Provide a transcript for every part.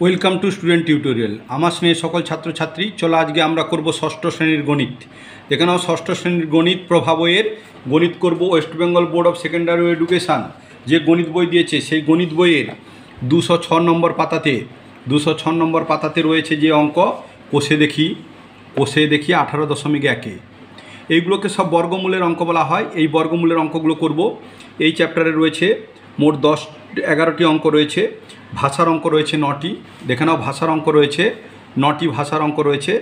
Welcome to student tutorial. আমার স্নেহে সকল ছাত্রছাত্রী, চলো আজকে আমরা করব ষষ্ঠ শ্রেণীর গণিত। দেখে নাও ষষ্ঠ শ্রেণীর গণিত প্রভা বইয়ের গণিত করব। West Bengal board of secondary education যে গণিত বই দিয়েছে সেই গণিত বইয়ের 206 নম্বর পাতাতে রয়েছে যে অঙ্ক কষে দেখি 18.1। এইগুলোকে সব বর্গমূলের অঙ্ক বলা হয়। এই বর্গমূলের অঙ্কগুলো করব। এই চ্যাপ্টারে রয়েছে মোট 11টি অঙ্ক রয়েছে। ভাষার অঙ্ক রয়েছে 9টি। দেখে নাও ভাষার অঙ্ক রয়েছে 9টি ভাষার অঙ্ক রয়েছে।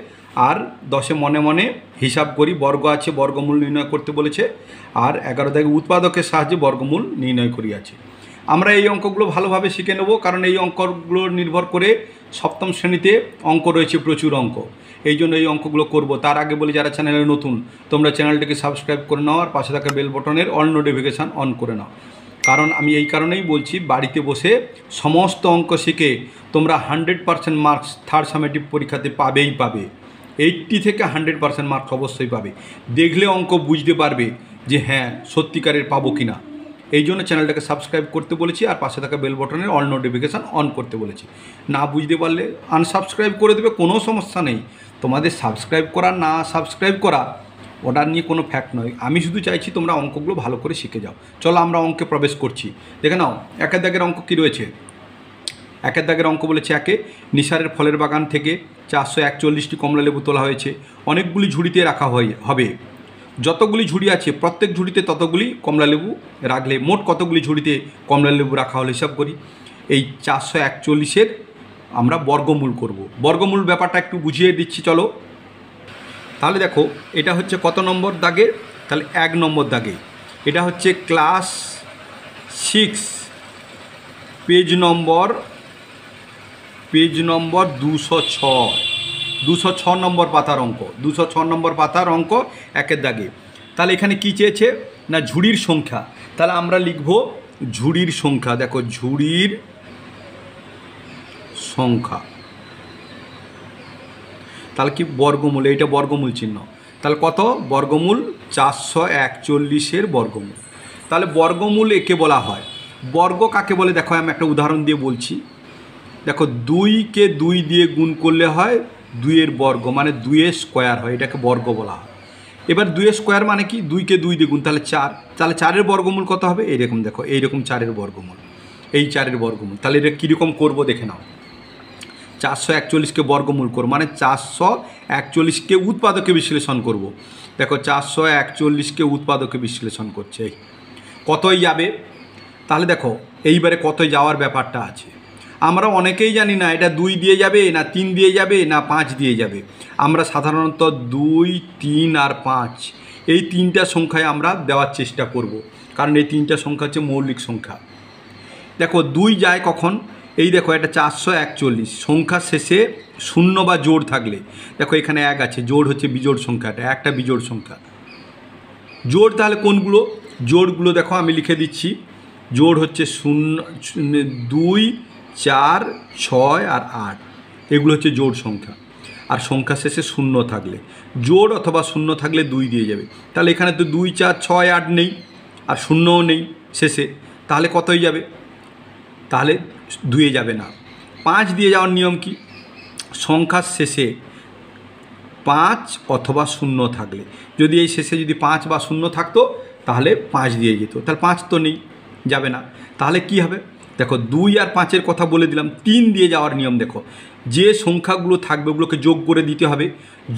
আর 10 মনে মনে হিসাব করি, বর্গ আছে, বর্গমূল নির্ণয় করতে বলেছে। আর 11 দাগে উৎপাদকের সাহায্যে বর্গমূল নির্ণয় করি আছে। আমরা এই অঙ্কগুলো ভালোভাবে শিখে নেব, কারণ এই অঙ্কগুলো নির্ভর করে সপ্তম শ্রেণীতে অঙ্ক রয়েছে, প্রচুর অঙ্ক। এই জন্য এই অঙ্কগুলো করব। তার আগে বলি, যারা চ্যানেলে নতুন তোমরা চ্যানেলটিকে সাবস্ক্রাইব করে নাও আর পাশে থাকা বেল বটনের অল নোটিফিকেশান অন করে নাও। কারণ আমি এই কারণেই বলছি, বাড়িতে বসে সমস্ত অঙ্ক শিখে তোমরা 100% মার্কস থার্ড সামেটিভ পরীক্ষাতে পাবে। 80 থেকে 100% মার্কস অবশ্যই পাবে। দেখলে অঙ্ক বুঝতে পারবে যে হ্যাঁ সত্যিকারের পাবো কি না। এই জন্য চ্যানেলটাকে সাবস্ক্রাইব করতে বলেছি আর পাশে থাকা বেল বটনের অল নোটিফিকেশান অন করতে বলেছি। না বুঝতে পারলে আনসাবস্ক্রাইব করে দেবে, কোনো সমস্যা নেই। তোমাদের সাবস্ক্রাইব করা না সাবস্ক্রাইব করা ওটা নিয়ে কোনো ফ্যাক্ট নয়। আমি শুধু চাইছি তোমরা অঙ্কগুলো ভালো করে শিখে যাও। চলো আমরা অঙ্কে প্রবেশ করছি। দেখে নাও একের দাগের অঙ্ক কী রয়েছে। একের দাগের অঙ্ক বলেছে, একে নিসারের ফলের বাগান থেকে 441টি কমলা লেবু তোলা হয়েছে। অনেকগুলি ঝুড়িতে রাখা হবে। যতগুলি ঝুড়ি আছে প্রত্যেক ঝুড়িতে ততগুলি কমলা লেবু রাখলে মোট কতগুলি ঝুড়িতে কমলা লেবু রাখা হলো হিসাব করি। এই 441-এর আমরা বর্গমূল করব। বর্গমূল ব্যাপারটা একটু বুঝিয়ে দিচ্ছি চলো। তাহলে দেখো এটা হচ্ছে কত নম্বর দাগে, তাহলে 1 নম্বর দাগে। এটা হচ্ছে ক্লাস 6 পেজ নম্বর 206 নম্বর পাতার অঙ্ক। 206 নম্বর পাতার অঙ্ক একের দাগে। তাহলে এখানে কি চেয়েছে না ঝুড়ির সংখ্যা। তাহলে আমরা লিখব ঝুড়ির সংখ্যা। দেখো ঝুড়ির সংখ্যা, তাহলে কি বর্গমূল, এইটা বর্গমূল চিহ্ন। তাহলে কত বর্গমূল 441-এর বর্গমূল। তাহলে বর্গমূল একে বলা হয়। বর্গ কাকে বলে দেখো আমি একটা উদাহরণ দিয়ে বলছি। দেখো 2কে 2 দিয়ে গুণ করলে হয় 2-এর বর্গ, মানে 2-এর স্কোয়ার হয়, এটাকে বর্গ বলা হয়। এবার 2-এর স্কোয়ার মানে কি 2কে 2 দিয়ে গুণ, তাহলে 4। তাহলে 4-এর বর্গমূল কত হবে, এইরকম দেখো, এইরকম 4-এর বর্গমূল, এই 4-এর বর্গমূল। তাহলে এটা কীরকম করবো দেখে নাও। 441কে বর্গমূল করব, মানে 441কে উৎপাদকে বিশ্লেষণ করব। দেখো 441কে উৎপাদকে বিশ্লেষণ করছে, এই কতই যাবে। তাহলে দেখো এইবারে কতই যাওয়ার ব্যাপারটা আছে। আমরা অনেকেই জানি না এটা 2 দিয়ে যাবে না 3 দিয়ে যাবে না 5 দিয়ে যাবে। আমরা সাধারণত 2, 3 আর 5 এই 3টা সংখ্যায় আমরা দেওয়ার চেষ্টা করব, কারণ এই 3টা সংখ্যা হচ্ছে মৌলিক সংখ্যা। দেখো 2 যায় কখন, এই দেখো এটা 441 সংখ্যা শেষে শূন্য বা জোড় থাকলে, দেখো এখানে 1 আছে, জোড় হচ্ছে বিজোড় সংখ্যাটা, একটা বিজোড় সংখ্যা। জোড় তাহলে কোনগুলো, জোড়গুলো দেখো আমি লিখে দিচ্ছি। জোড় হচ্ছে 0, 2, 4, 6 আর 8, এগুলো হচ্ছে জোড় সংখ্যা। আর সংখ্যা শেষে শূন্য থাকলে, জোড় অথবা শূন্য থাকলে 2 দিয়ে যাবে। তাহলে এখানে তো 2, 4, 6, 8 নেই আর শূন্যও নেই শেষে, তাহলে কতই যাবে, তাহলে 2 যাবে না। 5 দিয়ে যাওয়ার নিয়ম কি, সংখ্যার শেষে 5 অথবা 0 থাকলে, যদি এই শেষে যদি 5 বা 0 থাকতো তাহলে 5 দিয়ে যেত। তাহলে 5 তো নেই, যাবে না। তাহলে কি হবে, দেখো 2 আর 5-এর কথা বলে দিলাম। 3 দিয়ে যাওয়ার নিয়ম, দেখো যে সংখ্যাগুলো থাকবে ওগুলোকে যোগ করে দিতে হবে।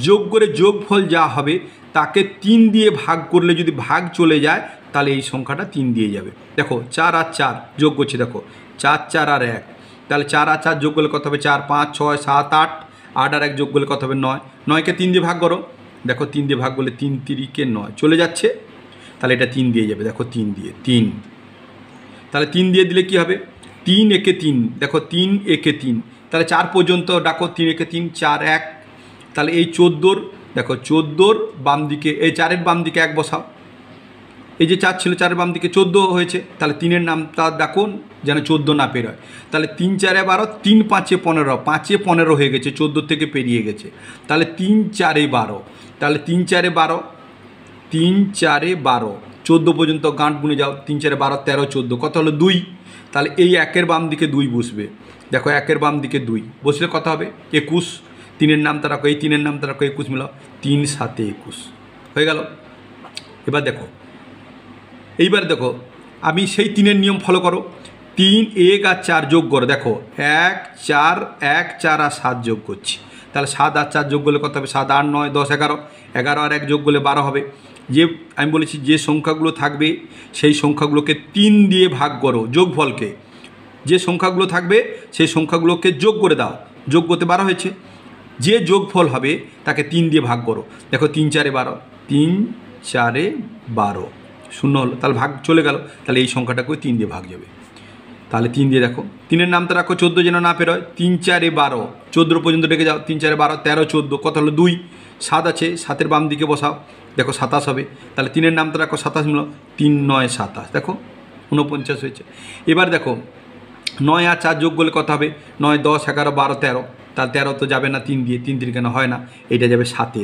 যোগ করে যোগফল যা হবে তাকে 3 দিয়ে ভাগ করলে যদি ভাগ চলে যায় তাহলে এই সংখ্যাটা 3 দিয়ে যাবে। দেখো 4 আর 4 যোগ করছি, দেখো 4, 4 আর 1, তাহলে 4 আর 4 যোগ করলে কত হবে 4, 5, 6, 7, 8, 8 আর 1 যোগ করলে কত হবে 9, 9কে 3 দিয়ে ভাগ করো, দেখো 3 দিয়ে ভাগ করলে 3 3কে 9 চলে যাচ্ছে, তাহলে এটা 3 দিয়ে যাবে। দেখো 3 দিয়ে 3, তাহলে 3 দিয়ে দিলে কি হবে 3 একে 3, দেখো 3 একে 3, তাহলে 4 পর্যন্ত ডাকো, 3 একে 3, 4, 1, তাহলে এই 14, দেখো 14 বাম দিকে, এই 4-এর বাম দিকে 1 বসাও। এই যে 4 ছিল 4-এর বাম দিকে 14 হয়েছে, তাহলে 3-এর নামটা ডাকুন যেন 14 না পেরোয়। তাহলে 3 4 12, 3 5 15, 5 15 হয়ে গেছে, 14 থেকে পেরিয়ে গেছে। তাহলে 3 4 12, তাহলে 3 4 12, 3 4 12, 14 পর্যন্ত গাঁট গুনে যাও, 3 4 12, 13, 14, কত হলো 2। তাহলে এই 1-এর বাম দিকে 2 বসবে, দেখো একের বাম দিকে 2 বসলে কত হবে 21, 3-এর নামটা রাখো, এই 3-এর নামটা রাখো, 21 মিলাও, 3 7 21 হয়ে গেল। এবার দেখো আমি সেই 3-এর নিয়ম ফলো করো, 3 1 আর 4 যোগ করো, দেখো 1 4 1 4 আর 7 যোগ করছি, তাহলে 7 আর 4 যোগ করলে কত হবে 7 8 9 10 11, 11 আর 1 যোগ করলে 12 হবে। যে আমি বলেছি যে সংখ্যাগুলো থাকবে সেই সংখ্যাগুলোকে 3 দিয়ে ভাগ করো, যোগফলকে যে সংখ্যাগুলো থাকবে সেই সংখ্যাগুলোকে যোগ করে দাও, যোগ করতে 12 হয়েছে, যে যোগফল হবে তাকে 3 দিয়ে ভাগ করো, দেখো 3 4 12, 3 4 12 শূন্য হলো, তাহলে ভাগ চলে গেল, তাহলে এই সংখ্যাটাকেও 3 দিয়ে ভাগ যাবে, তাহলে 3 দিয়ে দেখো 3-এর নামটা রাখো, 14 যেন না পেরোয়, 3 4 12, 14 পর্যন্ত রেখে যাও, 3 4 12 13 14, কত হলো 2, 7 আছে 7-এর বাম দিকে বসাও, দেখো 27 হবে, তাহলে 3-এর নামটা রাখো 27 মিলো, 3 9 27, দেখো 49 হয়েছে। এবার দেখো 9 আর 4 যোগ করলে কত হবে 9 10 11 12 13, তার 13 তো যাবে না 3 দিয়ে, 3 3 কেন হয় না, এটা যাবে 7-এ।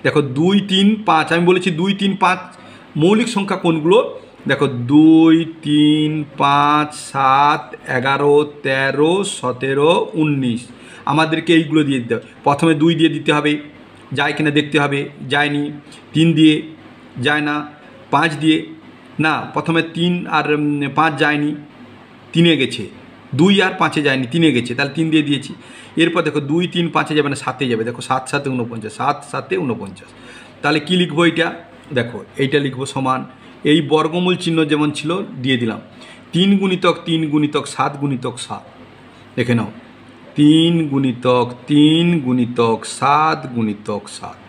দেখো 2 3 5, আমি বলেছি 2 3 5 মৌলিক সংখ্যা কোনগুলো, দেখো 2 3 5 7 11 13 17 19, আমাদেরকে এইগুলো দিয়ে দিতে হবে, প্রথমে 2 দিয়ে দিতে হবে, যায় কিনা দেখতে হবে, যায়নি, 3 দিয়ে যায় না, 5 দিয়ে না, প্রথমে 3 আর 5 যায়নি, 3-এ গেছে, 2 আর 5-এ যায়নি, 3-এ গেছে, তাহলে 3 দিয়ে দিয়েছি। এরপর দেখো 2 3 5-এ যাবে না, 7-এ যাবে, দেখো 7 7 49, 7 7 49, তাহলে কী লিখবো এইটা, দেখো এইটা লিখবো সমান, এই বর্গমূল চিহ্ন যেমন ছিল দিয়ে দিলাম, 3 গুণিতক 3 গুণিতক 7 গুণিতক 7, দেখে নাও 3 গুণিতক 3 গুণিতক 7 গুণিতক 7।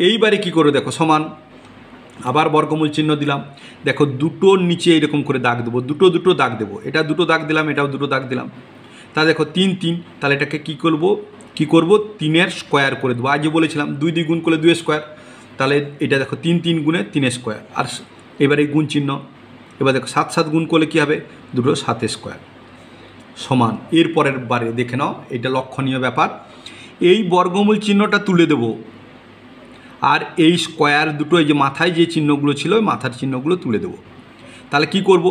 এইবারে কী করো দেখো সমান, আবার বর্গমূল চিহ্ন দিলাম, দেখো দুটোর নিচে এরকম করে দাগ দেবো, দুটো দুটো দাগ দেবো, এটা দুটো দাগ দিলাম, এটাও দুটো দাগ দিলাম, তা দেখো 3 3, তাহলে এটাকে কী করব 3-এর স্কোয়ার করে দেবো, আজকে বলেছিলাম 2 2 গুণ করলে 2 স্কোয়ার, তাহলে এটা দেখো 3 3 গুণে 3 স্কোয়ার, আর এবারে গুণ চিহ্ন, এবার দেখো 7 7 গুণ করলে কী হবে দুটো 7 স্কোয়ার সমান। এরপরের বারে দেখে নাও, এটা লক্ষণীয় ব্যাপার, এই বর্গমূল চিহ্নটা তুলে দেবো, আর এই স্কোয়ার দুটো এই যে মাথায় যে চিহ্নগুলো ছিল ওই মাথার চিহ্নগুলো তুলে দেবো, তাহলে কি করব,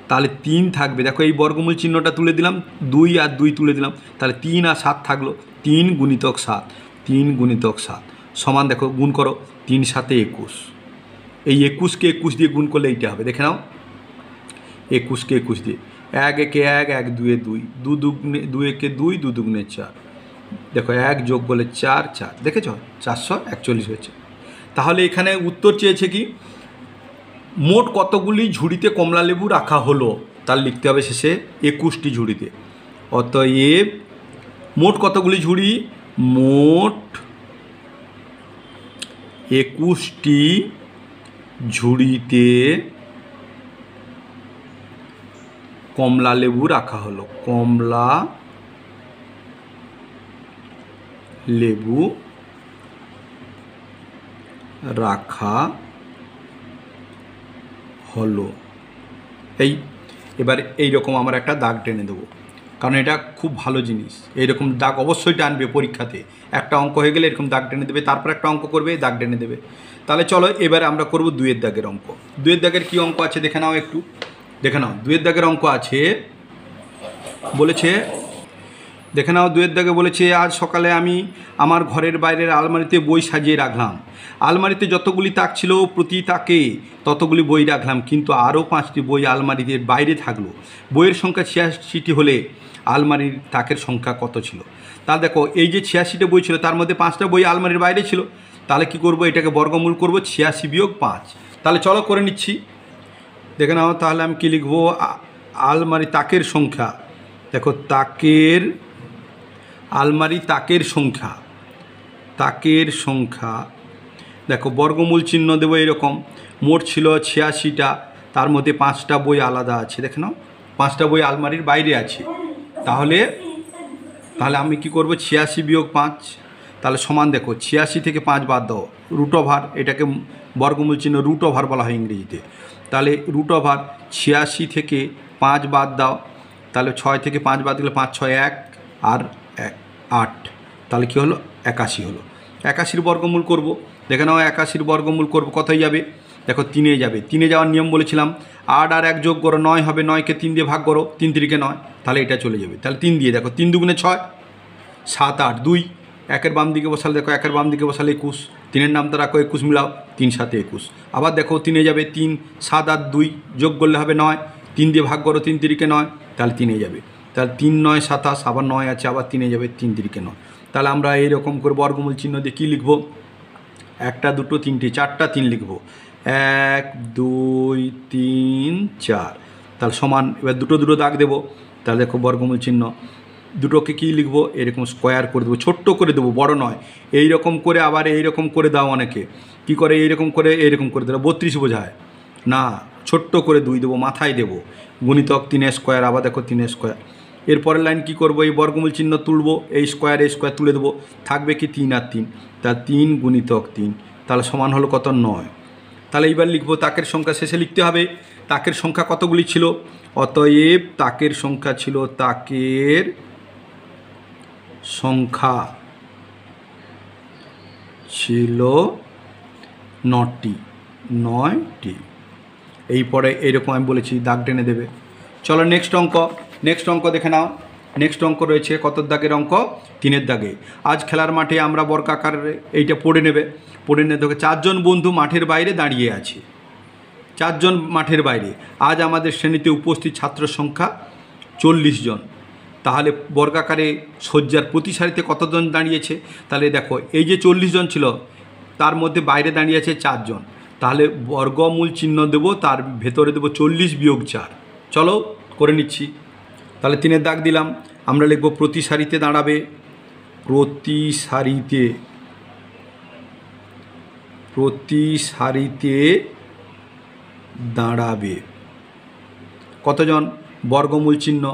তাহলে 3 থাকবে, দেখো এই বর্গমূল চিহ্নটা তুলে দিলাম, 2 আর 2 তুলে দিলাম, তাহলে 3 আর 7 থাকলো, 3 গুণিতক 7, 3 গুণিতক 7 সমান, দেখো গুণ করো, 3 7 21, এই 21-কে 21 দিয়ে গুণ করলে এইটা হবে, দেখে নাও 21-কে 21 দিয়ে, 1 একে 1 1 2 এ 2, 2 দুগুণে 2 একে 2, 2 দুগুণে 4, দেখো 1 যোগ করলে 4 4, দেখেছ 441 হয়েছে। তাহলে এখানে উত্তর চেয়েছে কি, মোট কতগুলি ঝুড়িতে কমলা লেবু রাখা হলো, তার লিখতে হবে শেষে 21টি ঝুড়িতে, অতএব মোট কতগুলি ঝুড়ি, মোট 21টি ঝুড়িতে কমলা লেবু রাখা হলো, কমলা লেবু রাখা হলো। এবার এইরকম আমার একটা দাগ টেনে দেবো, কারণ এটা খুব ভালো জিনিস, এইরকম দাগ অবশ্যই টানবে পরীক্ষাতে, একটা অঙ্ক হয়ে গেলে এরকম দাগ টেনে দেবে, তারপর একটা অঙ্ক করবে দাগ টেনে দেবে। তাহলে চলো এবারে আমরা করব 2-এর দাগের অঙ্ক। 2-এর দাগের কী অঙ্ক আছে দেখে নাও, একটু দেখে নাও। 2-এর দাগের অঙ্ক আছে, বলেছে দেখে নাও, 2-এর দাগে বলেছে, আজ সকালে আমি আমার ঘরের বাইরের আলমারিতে বই সাজিয়ে রাখলাম, আলমারিতে যতগুলি তাক ছিল প্রতি তাকে ততগুলি বই রাখলাম, কিন্তু আরও 5টি বই আলমারিতে বাইরে থাকলো, বইয়ের সংখ্যা 86টি হলে আলমারির তাকের সংখ্যা কত ছিল। তাহলে দেখো এই যে 86টা বই ছিল তার মধ্যে 5টা বই আলমারির বাইরে ছিল, তাহলে কি করব, এটাকে বর্গমূল করব 86 বিয়োগ 5। তাহলে চলো করে নিচ্ছি, দেখে নাও। তাহলে আমি কী লিখব, আলমারি তাকের সংখ্যা, দেখো তাকের আলমারি তাকের সংখ্যা, দেখো বর্গমূল চিহ্ন দেবো এরকম, মোট ছিল 86টা, তার মধ্যে 5টা বই আলাদা আছে, দেখে নাও 5টা বই আলমারির বাইরে আছে, তাহলে আমি কি করব 86 বিয়োগ 5, তাহলে সমান, দেখো 86 থেকে 5 বাদ দাও, রুট ওভার, এটাকে বর্গমূল চিহ্ন রুট ওভার বলা হয় ইংরেজিতে, তাহলে রুট ওভার 86 থেকে 5 বাদ দাও, তাহলে 6 থেকে 5 বাদ দিলে 5 6 1 আর 8, তাহলে কী হলো 81 হলো। 81-র বর্গমূল করব, দেখে নাও 81-র বর্গমূল করব কত হয়ে যাবে, দেখো 3-এ যাবে, 3-এ যাওয়ার নিয়ম বলেছিলাম 8 আর 1 যোগ করো 9 হবে, 9কে 3 দিয়ে ভাগ করো, 3 3-কে 9, তাহলে এটা চলে যাবে। তাহলে 3 দিয়ে দেখো 3 2 6, 7 8 2, 1-এর বাম দিকে বসালে দেখো 1-এর বাম দিকে বসালে 21, 3-এর নামটা রাখো 21 মিলাও, 3 7 21। আবার দেখো 3-এ যাবে 3 7 8 2 যোগ করলে হবে 9, 3 দিয়ে ভাগ করো, 3 3-কে 9, তাহলে 3-এ যাবে। তাহলে 3 9 27, আবার 9 আছে, আবার 3-এ যাবে, 3 3-কে 9। তাহলে আমরা এইরকম করে বর্গমূল চিহ্ন দিয়ে কী লিখবো, 1টা 2টো 3টে 4টা 3 লিখবো, 1 2 3 4। তাহলে সমান, এবার দুটো দুটো দাগ দেবো। তাহলে দেখো বর্গমূল চিহ্ন, দুটোকে কী লিখবো, এরকম স্কোয়ার করে দেবো, ছোট্ট করে দেবো, বড় নয়। এই রকম করে আবার এই রকম করে দাও, অনেকে কী করে এইরকম করে দিলে 32 বোঝায় না, ছোট্ট করে 2 দেবো, মাথায় দেবো, গুণিতক 3 স্কোয়ার, আবার দেখো 3 স্কোয়ার। এরপরের লাইন কী করবো, এই বর্গমূল চিহ্ন তুলবো, এই স্কোয়ার তুলে দেবো, থাকবে কি 3 আর 3, তা 3 গুণিতক 3, তাহলে সমান হলো কত, 9। তাহলে এইবার লিখবো তাকের সংখ্যা, শেষে লিখতে হবে তাকের সংখ্যা কতগুলি ছিল, অতএব তাকের সংখ্যা ছিল, তাকের সংখ্যা ছিল 9টি। এই পরে এইরকম আমি বলেছি দাগ টেনে দেবে। চলো নেক্সট অঙ্ক দেখে নাও। নেক্সট অঙ্ক রয়েছে কত দাগের অঙ্ক, 3-এর দাগে। আজ খেলার মাঠে আমরা বর্গাকার, এইটা পড়ে নেবে, পড়ে নিয়ে দেখো 4 জন বন্ধু মাঠের বাইরে দাঁড়িয়ে আছে, 4 জন মাঠের বাইরে। আজ আমাদের শ্রেণীতে উপস্থিত ছাত্র সংখ্যা 40 জন। তাহলে বর্গাকারে শয্যার প্রতি সারিতে কতজন দাঁড়িয়েছে, তাহলে দেখো এই যে 40 জন ছিল, তার মধ্যে বাইরে দাঁড়িয়ে আছে 4 জন, তাহলে বর্গমূল চিহ্ন দেব, তার ভেতরে দেবো 40 বিয়োগ 4। চলো করে নিচ্ছি। তাহলে 3-এর দাগ দিলাম, আমরা লিখব প্রতি সারিতে দাঁড়াবে, প্রতি সারিতে দাঁড়াবে কতজন, বর্গমূল চিহ্ন।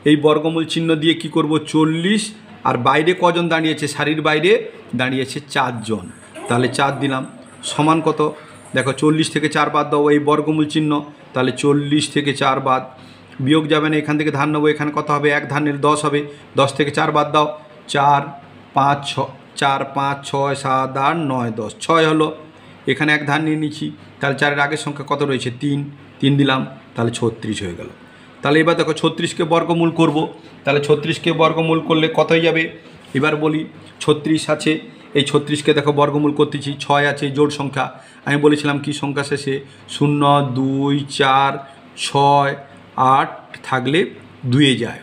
এই বর্গমূল চিহ্ন দিয়ে কি করব, 40, আর বাইরে কজন দাঁড়িয়েছে, সারির বাইরে দাঁড়িয়েছে 4 জন, তাহলে 4 দিলাম, সমান কত, দেখো 40 থেকে 4 বাদ দাও, এই বর্গমূল চিহ্ন, তাহলে 40 থেকে 4 বাদ, বিয়োগ যাবে না, এখান থেকে ধান নেবো, এখানে কত হবে, 1 ধান নিলে 10 হবে, 10 থেকে 4 বাদ দাও, 4 5 6 7 8 9 10, 6 হলো, এখানে 1 ধান নিয়ে নিচ্ছি, তাহলে 4-এর আগের সংখ্যা কত রয়েছে, 3 দিলাম, তাহলে 36 হয়ে গেল। তাহলে এবার দেখো 36কে বর্গমূল করব, তাহলে 36কে বর্গমূল করলে কত হয়ে যাবে, এবার বলি 36 আছে, এই 36কে দেখো বর্গমূল করতেছি, 6 আছে জোড় সংখ্যা, আমি বলেছিলাম কি সংখ্যা শেষে 0 2 4 6 8 থাকলে 2-এ যায়,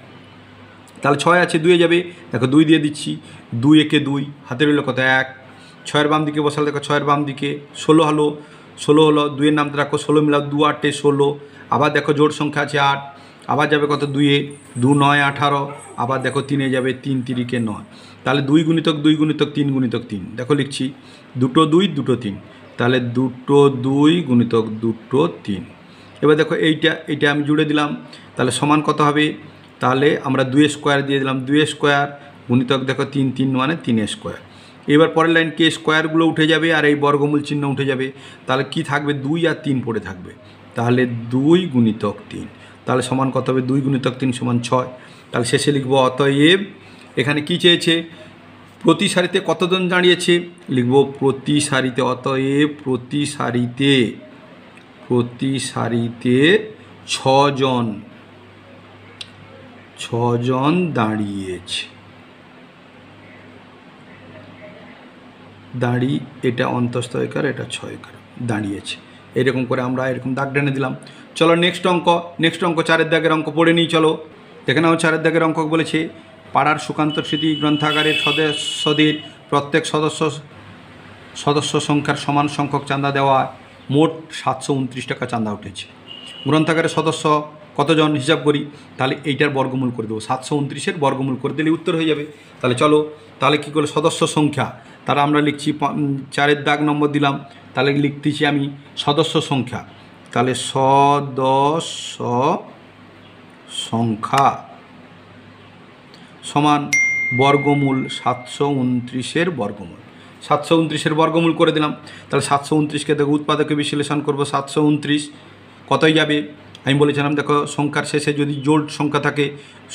তাহলে 6 আছে 2-এ যাবে, দেখো 2 দিয়ে দিচ্ছি, 2 একে 2, হাতে রইল কত 1, 6-এর বাম দিকে বসালে দেখো 6-এর বাম দিকে 16 হলো, 2-এর নামটা রাখো, 16 মিলাও 2 8 16, আবার দেখো জোড় সংখ্যা আছে 8, আবার যাবে কত 2-এ, 2 9 18, আবার দেখো 3-এ যাবে, 3 3-কে 9, তাহলে 2 গুণিতক 2 গুণিতক 3 গুণিতক 3, দেখো লিখছি 2 2 2 3, তাহলে 2 2 গুণিতক 2 3। এবার দেখো এইটা আমি জুড়ে দিলাম, তাহলে সমান কত হবে, তাহলে আমরা 2 স্কোয়ার দিয়ে দিলাম, 2 স্কোয়ার গুণিতক দেখো 3 3 মানে 3 স্কোয়ার। এবার পরের লাইন কে স্কোয়ারগুলো উঠে যাবে, আর এই বর্গমূল চিহ্ন উঠে যাবে, তাহলে কি থাকবে, 2 আর 3 পড়ে থাকবে, তাহলে 2 গুণিতক 3, তাহলে সমান কত হবে, 2 গুণিতক 3 সমান 6। তাহলে শেষে লিখব অতএব, এখানে কি চেয়েছে, প্রতি সারিতে কতজন দাঁড়িয়েছে, লিখব প্রতি সারিতে, অতএব প্রতি সারিতে 6 জন দাঁড়িয়েছে, এটা অন্তস্থ একার, এটা 6 একার দাঁড়িয়েছে, এরকম করে আমরা এরকম দাগ টেনে দিলাম। চলো নেক্সট অঙ্ক 4-এর দাগের অঙ্ক পড়ে নিই। চলো দেখে নাও, 4-এর দাগের অঙ্ক বলেছে পাড়ার সুকান্ত স্মৃতি গ্রন্থাগারের সদস্যদের প্রত্যেক সদস্য সংখ্যার সমান সংখ্যক চাঁদা দেওয়া, মোট 729 টাকা চাঁদা উঠেছে। গ্রন্থাগারের সদস্য কতজন হিসাব করি, তাহলে এইটার বর্গমূল করে দেবো, 729-এর বর্গমূল করে দিলে উত্তর হয়ে যাবে। তাহলে চলো, তাহলে কী করলো, সদস্য সংখ্যা, তারা আমরা লিখছি 4-এর দাগ নম্বর দিলাম, তাহলে লিখতেছি আমি সদস্য সংখ্যা, তাহলে সদস্য সংখ্যা সমান বর্গমূল 729-এর বর্গমূল, 729-এর বর্গমূল করে দিলাম। তাহলে 729-কে দেখো উৎপাদকে বিশ্লেষণ করব, 729 কতই যাবে, আমি বলেছিলাম দেখো সংখ্যার শেষে যদি জোড় সংখ্যা থাকে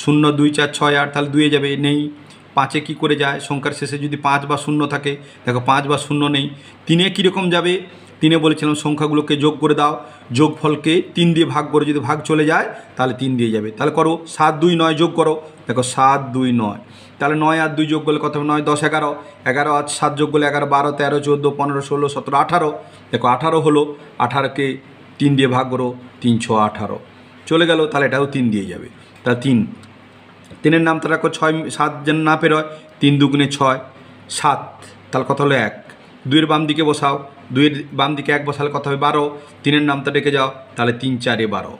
0 2 4 6 8, তাহলে 2-এ যাবে, নেই। 5-এ কী করে যায়, সংখ্যার শেষে যদি 5 বা 0 থাকে, দেখো 5 বা 0 নেই। 3-এ কীরকম যাবে, তিনে বলেছিলাম সংখ্যাগুলোকে যোগ করে দাও, যোগফলকে 3 দিয়ে ভাগ করে, যদি ভাগ চলে যায় তাহলে 3 দিয়ে যাবে। তাহলে করো 7 2 9 যোগ করো, দেখো 7 2 9, তাহলে 9 আর 2 যোগ করলে কত হবে? 9 10 11, 11 আর 7 যোগ করলে 11 12 13 14 15 16 17 18, দেখো 18 হলো। 18কে 3 দিয়ে ভাগ করো, 3 6 18 চলে গেল, তাহলে এটাও 3 দিয়ে যাবে। তাহলে 3, 3-এর নামটা রাখো 6 7 যেন না পেরোয়, 3 দুগুণে 6 7, তাহলে কত হলো 1। 2-এর বাম দিকে বসাও, 2-এর বাম দিকে 1 বসালে কত হবে? 12। 3-এর নামটা রেখে যাও, তাহলে 3 4 12,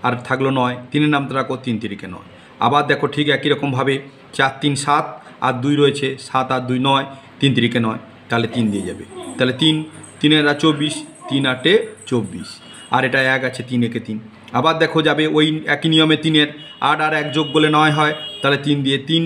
আর থাকলো 9। 3-এর নামটা রাখো, 3 3 9। আবার দেখো ঠিক একই রকমভাবে 4 3 7 আর 2 রয়েছে, 7 আর 2 9, 3 3 9, তাহলে 3 দিয়ে যাবে। তাহলে 3 3 আর 24, 3 8 24, আর এটা 1 আছে, 3 1 3। আবার দেখো যাবে ওই একই নিয়মে 3-এর 8 আর 1 যোগ করলে 9 হয়, তাহলে 3 দিয়ে 3,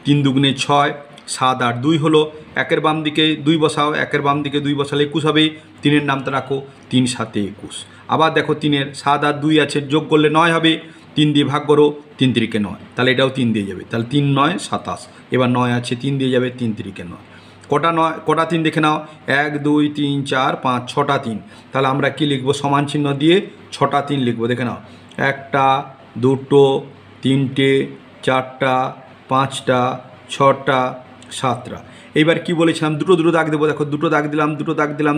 3 দুগুণে 6 7 আর 2 হলো। 1-এর বাম দিকে 2 বসাও, 1-এর বাম দিকে 2 বসালে 21 হবে। 3-এর নামটা রাখো, 3 7 21। আবার দেখো 3-এর 7 আর 2 আছে, যোগ করলে 9 হবে, 3 দিয়ে ভাগ করো, 3 3 9, তাহলে এটাও 3 দিয়ে যাবে। তাহলে 3 9 27, এবার 9 আছে, 3 দিয়ে যাবে, 3 3 9। কটা 3 দেখে নাও, 1 2 3 4 5 6টা 3। তাহলে আমরা কি লিখবো? সমান চিহ্ন দিয়ে 6টা 3 লিখবো, দেখে নাও, 1টা 2টো 3টে 4টা 5টা 6টা 7টা। এইবার কি বলেছিলাম? দুটো দাগ দেবো, দেখো দুটো দাগ দিলাম।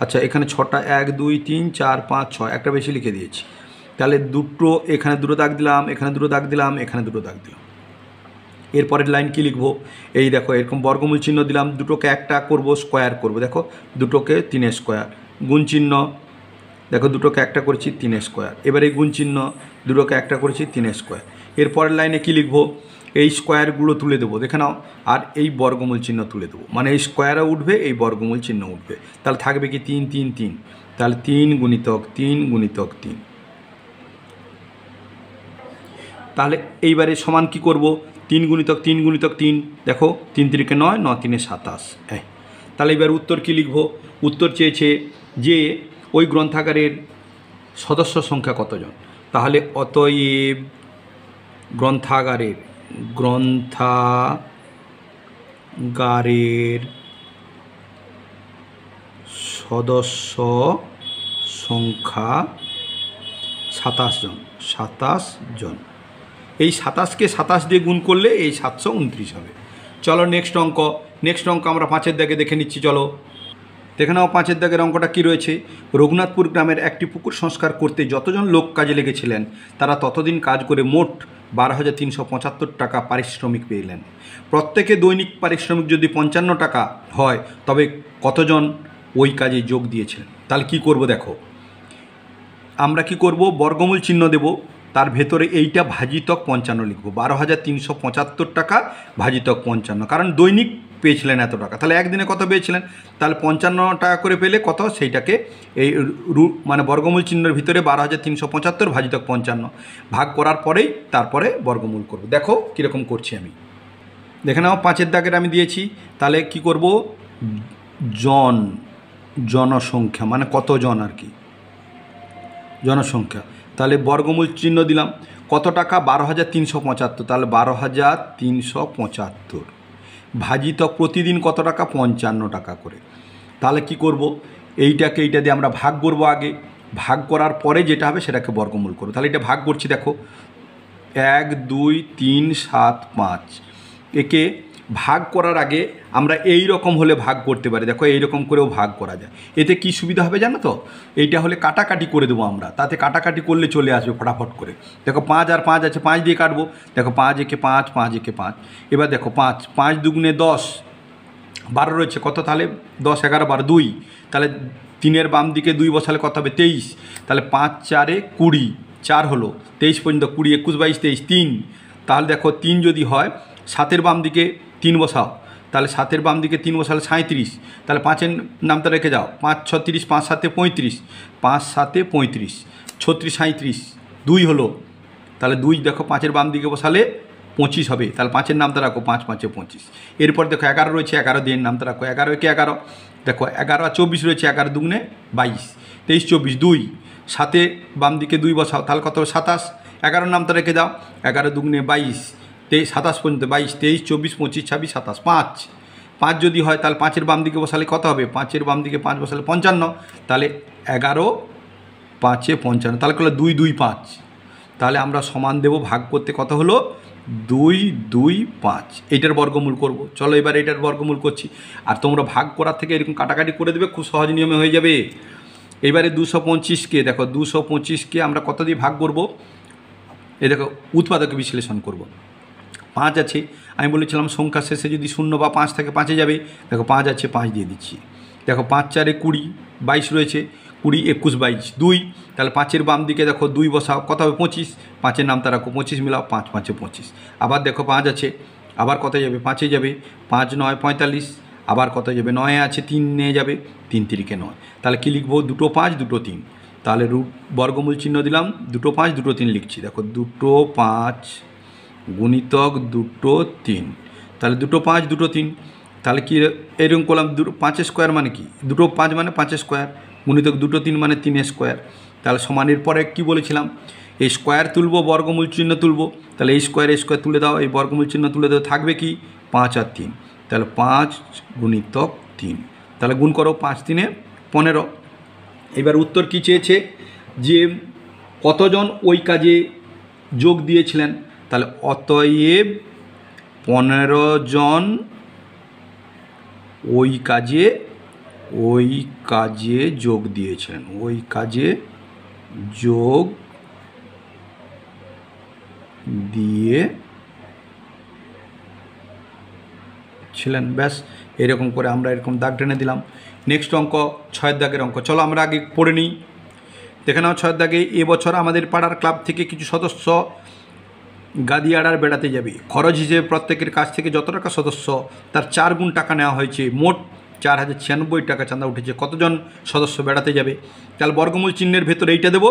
আচ্ছা, এখানে 6টা 1 2 3 4 5 6, একটা বেশি লিখে দিয়েছি। তাহলে দুটো, এখানে দুটো দাগ দিলাম, এখানে দুটো দাগ দিলাম, এখানে দুটো দাগ দিলাম। এরপরের লাইন কি লিখবো? এই দেখো এরকম বর্গমূল চিহ্ন দিলাম, দুটোকে একটা করব, স্কোয়ার করব, দেখো দুটোকে 3 স্কোয়ার, গুণ চিহ্ন, দেখো দুটোকে একটা করেছি 3 স্কোয়ার। এবার এই গুণ চিহ্ন, দুটোকে একটা করেছি 3 স্কোয়ার। এরপরের লাইনে কি লিখবো? এই স্কোয়ারগুলো তুলে দেবো, দেখে নাও, আর এই বর্গমূল চিহ্ন তুলে দেবো, মানে এই স্কোয়ারও উঠবে, এই বর্গমূল চিহ্ন উঠবে। তাহলে থাকবে কি? 3 3 3, তাহলে 3 গুণিতক 3 গুণিতক 3। তাহলে এইবারে সমান কি করব? 3 গুণিতক 3 গুণিতক 3, দেখো 3 3 9, 9 3 27। তাহলে এবার উত্তর কি লিখব? উত্তর চেয়েছে যে ওই গ্রন্থাগারের সদস্য সংখ্যা কতজন। তাহলে অতএব গ্রন্থাগারের সদস্য সংখ্যা 27 জন। 27 জন। এই 27কে 27 দিয়ে গুণ করলে এই 729 হবে। চলো নেক্সট অঙ্ক আমরা 5-এর দাগে দেখে নিচ্ছি। চলো দেখে নাও 5-এর দাগের অঙ্কটা কী রয়েছে। রঘুনাথপুর গ্রামের একটি পুকুর সংস্কার করতে যতজন লোক কাজে লেগেছিলেন তারা ততদিন কাজ করে মোট 12,375 টাকা পারিশ্রমিক পেলেন। প্রত্যেকে দৈনিক পারিশ্রমিক যদি 55 টাকা হয় তবে কতজন ওই কাজে যোগ দিয়েছিলেন। তাহলে কি করব? দেখো আমরা কি করব? বর্গমূল চিহ্ন দেব, তার ভেতরে এইটা ভাজিতক 55 লিখব, 12,375 টাকা ভাজিতক 55, কারণ দৈনিক পেয়েছিলেন এত টাকা। তাহলে একদিনে কত পেয়েছিলেন? তাহলে 55 টাকা করে পেলে কত, সেইটাকে এই মানে বর্গমূল চিহ্নের ভিতরে 12,375 ভাজিতক 55 ভাগ করার পরেই তারপরে বর্গমূল করব। দেখো কীরকম করছি আমি, দেখে নাও 5-এর দাগের আমি দিয়েছি। তাহলে কি করব? জনসংখ্যা মানে কতজন আর কি, জনসংখ্যা। তাহলে বর্গমূল চিহ্ন দিলাম, কত টাকা? 12,375, তাহলে 12,375 ভাজিতক প্রতিদিন কত টাকা? 55 টাকা করে। তাহলে কি করব? এইটা দিয়ে আমরা ভাগ করব, আগে ভাগ করার পরে যেটা হবে সেটাকে বর্গমূল করব। তাহলে এটা ভাগ করছি, দেখো 1 2 3 7 5। একে ভাগ করার আগে আমরা এই রকম হলে ভাগ করতে পারি, দেখো এই রকম করেও ভাগ করা যায়। এতে কি সুবিধা হবে জানো তো? এইটা হলে কাটাকাটি করে দেবো আমরা, তাতে কাটাকাটি করলে চলে আসবে ফটাফট করে। দেখো 5 আর 5 আছে, 5 দিয়ে কাটবো, দেখো 5 একে 5, 5 একে 5। এবার দেখো 5 5 দুগুণে 10, 12 রয়েছে কত, তাহলে 10 11 12 2, তাহলে 3-এর বাম দিকে 2 বসালে কত হবে? 23। তাহলে 5 4 20, 4 হলো 23 পর্যন্ত, 20 21 22 23 3। তাহলে দেখো 3 যদি হয়, 7-এর বাম দিকে 3 বসাও, তাহলে 7-এর বাম দিকে 3 বসালে 37। তাহলে 5-এর নামটা রেখে যাও, 5 6 30, 5 7 35, 5 7 35 36 37 2 হলো। তাহলে 2 দেখো 5-এর বাম দিকে বসালে 25 হবে, তাহলে 5-এর নামটা রাখো, 5 5 25। এরপর দেখো 11 রয়েছে, 11 দিয়ে নামটা রাখো, 11 একে 11, দেখো 11 আর 24 রয়েছে, 11 দুগুণে 22 23 24 2। 7-এ বাম দিকে 2 বসাও, তাহলে কত হবে? 27। 11-এর নামটা রেখে দাও, 11 দুগুণে 22 27 পর্যন্ত, 22 23 24 25 26 27 5। 5 যদি হয় তাহলে 5-এর বাম দিকে বসালে কত হবে? 5-এর বাম দিকে 5 বসালে 55, তাহলে 11 5-এ 55, তাহলে হলো 2 2 5। তাহলে আমরা সমান দেব, ভাগ করতে কত হলো? 2 2 5। এইটার বর্গমূল করব। চলো এবার এটার বর্গমূল করছি। আর তোমরা ভাগ করার থেকে এরকম কাটাকাটি করে দেবে, খুব সহজ নিয়মে হয়ে যাবে। এবারে 225কে দেখো, 225কে আমরা কত দিয়ে ভাগ করব? এই দেখো উৎপাদক বিশ্লেষণ করব। 5 আছে, আমি বলেছিলাম সংখ্যা শেষে যদি 0 বা 5 থাকে 5-এ যাবে। দেখো 5 আছে, 5 দিয়ে দিচ্ছি। দেখো 5 4-এ 20, 22 রয়েছে, 20 21 22 2, তাহলে 5-এর বাম দিকে দেখো 2 বসাও, কত হবে? 25। 5-এর নামটা রাখো, 25 মিলাও, 5 5-এ 25। আবার দেখো 5 আছে, আবার কত যাবে? 5-এ যাবে, 5 9 45, আবার কত যাবে? 9-এ আছে, 3 নিয়ে যাবে, 3 3-কে 9। তাহলে কী লিখবো? 2 5 2 3। তাহলে বর্গমূল চিহ্ন দিলাম, 2 5 2 3 লিখছি। দেখো 2 5 গুণিতক 2 3, তাহলে 2 5 2 3। তাহলে কি এরকম করলাম? 5 স্কোয়ার মানে কি? 2 5 মানে 5 স্কোয়ার, গুণিতক 2 3 মানে 3 স্কোয়ার। তাহলে সমানের পরে কি বলেছিলাম? এই স্কোয়ার তুলবো, বর্গমূল চিহ্ন তুলবো। তাহলে এই স্কোয়ার তুলে দাও, এই বর্গমূল চিহ্ন তুলে দাও, থাকবে কি? 5 আর 3, তাহলে 5 গুণিতক 3। তাহলে গুণ করো, 5 3-এ 15। এবার উত্তর কি চেয়েছে? যে কতজন ওই কাজে যোগ দিয়েছিলেন। তাহলে অতএব 15 জন ওই কাজে যোগ দিয়েছিলেন, ওই কাজে যোগ দিয়েছিলেন। ব্যাস, এরকম করে আমরা এরকম দাগ টেনে দিলাম। নেক্সট অঙ্ক 6-এর দাগের অঙ্ক। চলো আমরা আগে পড়ে নিই। দেখে নাও 6-এর দাগে, এবছর আমাদের পাড়ার ক্লাব থেকে কিছু সদস্য গাদিয়াড়ার বেড়াতে যাবে। খরচ হিসেবে প্রত্যেকের কাছ থেকে যত টাকা সদস্য তার 4 গুণ টাকা নেওয়া হয়েছে। মোট 4096 টাকা চাঁদা উঠেছে। কতজন সদস্য বেড়াতে যাবে? তাহলে বর্গমূল চিহ্নের ভেতরে এইটা দেবো,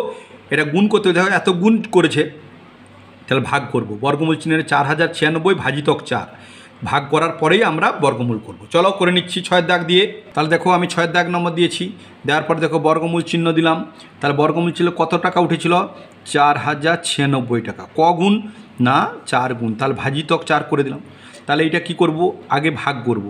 এটা গুণ করতে দেখো এত গুণ করেছে, তাহলে ভাগ করব। বর্গমূল চিহ্নের 4096 ভাজিতক 4, ভাগ করার পরেই আমরা বর্গমূল করব। চলো করে নিচ্ছি 6-এর দাগ দিয়ে। তাহলে দেখো আমি 6-এর দাগ নম্বর দিয়েছি, দেওয়ার পর দেখো বর্গমূল চিহ্ন দিলাম। তাহলে বর্গমূল ছিল কত টাকা উঠেছিল? 4096 টাকা। ক গুণ? না 4 গুণ। তাহলে ভাজিতক 4 করে দিলাম। তাহলে এটা কি করব? আগে ভাগ করব।